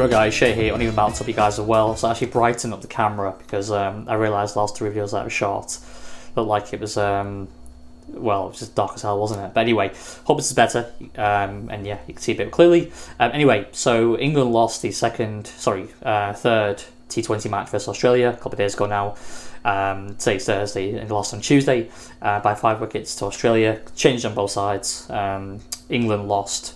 Right guys, Shay here, uneven balance up you guys as well. So I actually brighten up the camera because I realised the last two videos that were short looked like it was, well, it was just dark as hell, wasn't it? But anyway, hope this is better, and yeah, you can see a bit clearly. Anyway, so England lost the third T20 match versus Australia a couple of days ago now. Today's Thursday, and lost on Tuesday by 5 wickets to Australia. Changed on both sides. England lost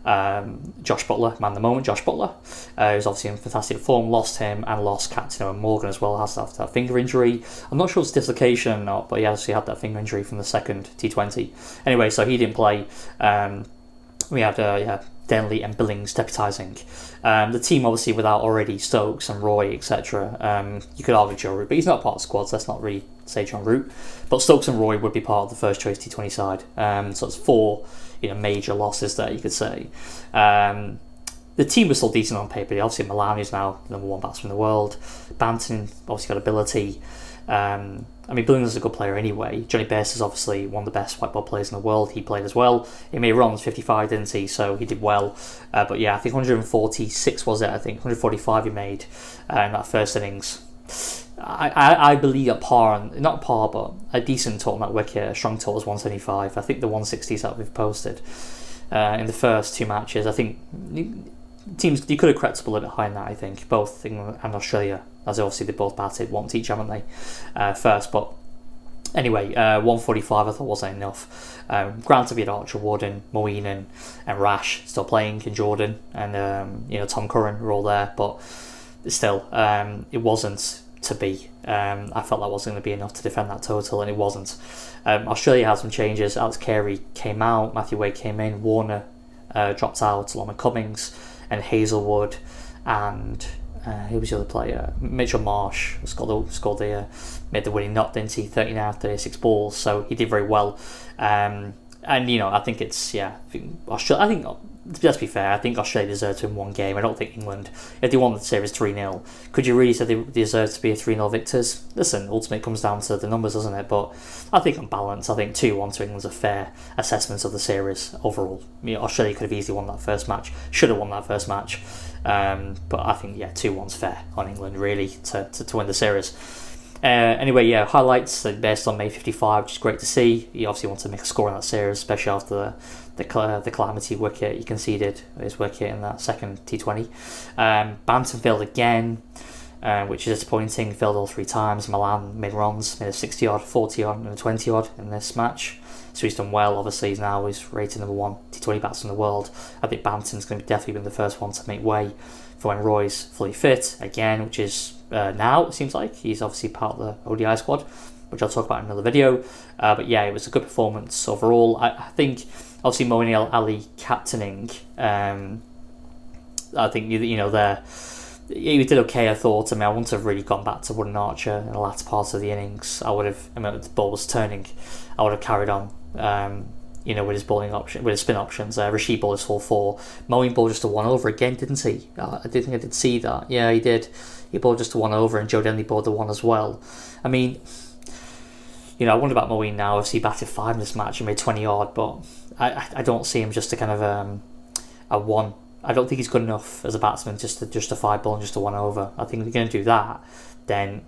Josh Buttler, man of the moment, Josh Buttler, who's obviously in fantastic form, lost him, and lost captain Owen Morgan as well, has that finger injury. I'm not sure it's dislocation or not, but he actually had that finger injury from the second T20. Anyway, so he didn't play. We had Denley and Billings deputising. The team obviously without already Stokes and Roy, etc. You could argue Joe Root, but he's not part of the squad, so let's not really say John Root. But Stokes and Roy would be part of the first choice T20 side. So it's four major losses there, you could say. The team was still decent on paper. Obviously Milan is now the number one batsman in the world. Banton obviously got ability. Billings is a good player anyway. Johnny Bairstow is obviously one of the best white ball players in the world. He played as well. He made runs, 55, didn't he? So he did well. But yeah, I think 146 was it, I think. 145 he made in that first innings. I believe at par, not par, but a decent total on that wicket. A strong total is 175. I think the 160s that we've posted in the first two matches, I think teams, you could have crept up a little bit higher than that, I think. Both England and Australia, as obviously they both batted once each, haven't they? First, but anyway, 145 I thought wasn't enough. Granted, we had Archer, Warden, Moeen and Rash still playing, and Jordan, and Tom Curran were all there, but still, it wasn't to be. I felt that wasn't going to be enough to defend that total, and it wasn't. Australia had some changes. Alex Carey came out, Matthew Wade came in, Warner dropped out along with Cummings, and Hazelwood, and who was the other player? Mitchell Marsh made the winning knock, didn't he? 39, 36 balls, so he did very well. And I think it's Australia. I think, let's be fair, I think Australia deserved to win one game. I don't think England, if they won the series 3-0, could you really say they deserve to be a 3-0 victors? Listen, ultimately it comes down to the numbers, doesn't it? But I think on balance, I think 2-1 to England's a fair assessment of the series overall. Australia could have easily won that first match, should have won that first match. But I think 2-1's fair on England really to win the series. Anyway, highlights based on May 55, which is great to see. You obviously want to make a score in that series, especially after the calamity wicket he conceded, his wicket in that second T20. Banton failed again, which is disappointing. Failed all three times. Milan made runs, made a 60 odd, 40 odd, and a 20 odd in this match. So he's done well. Obviously, he's rated number one T20 batsman in the world. I think Banton's going to definitely be the first one to make way for when Roy's fully fit again, which is now, it seems like. He's obviously part of the ODI squad, which I'll talk about in another video. But yeah, it was a good performance overall. I think, obviously, Moeen Ali captaining, I think, there, he did okay, I thought. I wouldn't have really gone back to Wooden Archer in the latter part of the innings. I would have, the ball was turning, I would have carried on. With his bowling option, with his spin options. Rashid bowled his full four. Moeen bowled just a one over again, didn't he? I did think I did see that. Yeah, he did. He bowled just a one over, and Joe Denley bowled the one as well. I wonder about Moeen now. Obviously, he batted 5 in this match and made 20 odd, but I don't see him just a kind of a one. I don't think he's good enough as a batsman just to justify bowling just a one over. I think if you're going to do that, then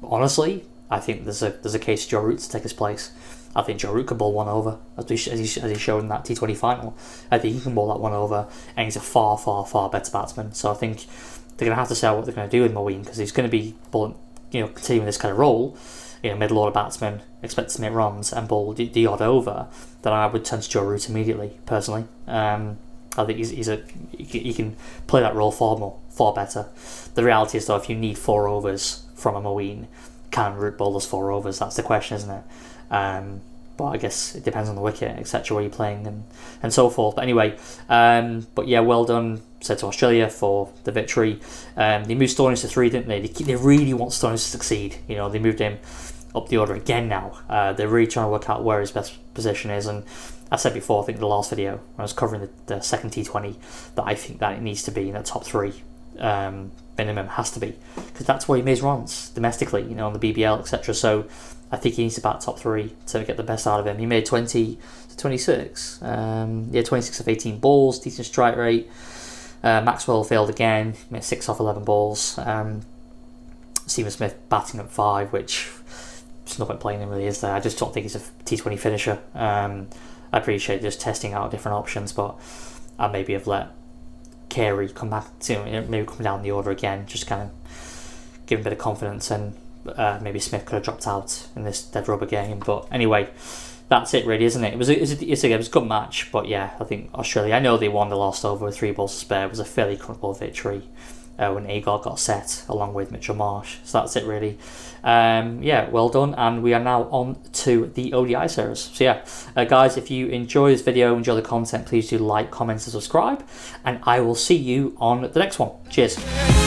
honestly, I think there's a case for Joe Root to take his place. I think Joe Root could bowl one over, as he showed in that T20 final. I think he can bowl that one over, and he's a far, far, far better batsman. So I think they're going to have to say what they're going to do with Moeen, because he's going to be bowling, continuing this kind of role, middle order batsman, expected to make runs and bowl the odd over. Then I would turn to Joe Root immediately, personally. I think he can play that role far better. The reality is though, if you need 4 overs from a Moeen, can Root bowl those 4 overs? That's the question, isn't it? But I guess it depends on the wicket, etc., where you're playing and so forth. But anyway, well done, said to Australia for the victory. They moved Stoinis to 3, didn't they? They really want Stoinis to succeed. They moved him up the order again now. They're really trying to work out where his best position is. And I said before, I think in the last video, when I was covering the second T20, that I think that it needs to be in the top 3. Minimum has to be, because that's where he makes runs domestically, on the BBL, etc. So I think he needs to bat top 3 to get the best out of him. He made 20 to 26, 26 of 18 balls, decent strike rate. Maxwell failed again, made 6 off 11 balls. Stephen Smith batting at 5, which there's no point playing him really, is there? I just don't think he's a T20 finisher. I appreciate just testing out different options, but I maybe have let Carey come back to maybe come down the order again, just kind of give him a bit of confidence, and maybe Smith could have dropped out in this dead rubber game. But anyway, that's it really, isn't it? It was a good match, but yeah, I think Australia, I know they won, they lost over with 3 balls to spare. It was a fairly comfortable victory when Ageas got set along with Mitchell Marsh. So that's it really. Yeah, well done, and we are now on to the ODI series. So yeah, guys, if you enjoy this video, enjoy the content, please do like, comment and subscribe, and I will see you on the next one. Cheers.